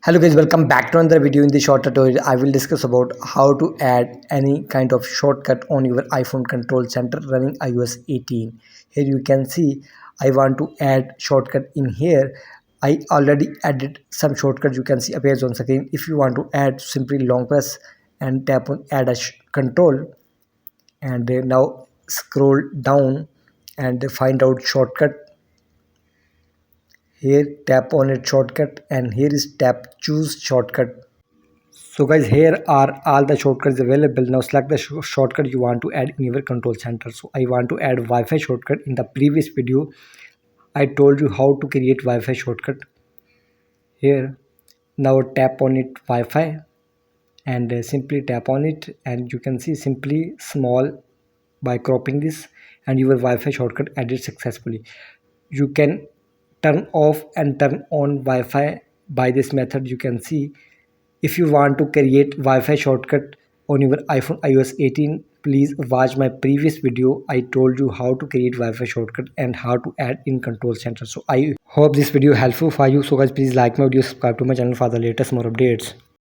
Hello guys, welcome back to another video. In this short tutorial I will discuss about how to add any kind of shortcut on your iPhone control center running iOS 18. Here you can see I want to add shortcut in here. I already added some shortcut, you can see appears on screen. If you want to add, simply long press and tap on add a control, and now scroll down and find out shortcut. Here tap on it shortcut, and here is tap choose shortcut. So guys, here are all the shortcuts available. Now select the shortcut you want to add in your control center. So I want to add Wi-Fi shortcut. In the previous video I told you how to create Wi-Fi shortcut. Here now tap on it Wi-Fi, and simply tap on it, and you can see simply small by cropping this, and your Wi-Fi shortcut added successfully. You can turn off and turn on Wi-Fi by this method. You can see, if you want to create Wi-Fi shortcut on your iPhone iOS 18, please watch my previous video. I told you how to create Wi-Fi shortcut and how to add in control center. So I hope this video helpful for you. So guys, please like my video, subscribe to my channel for the latest more updates.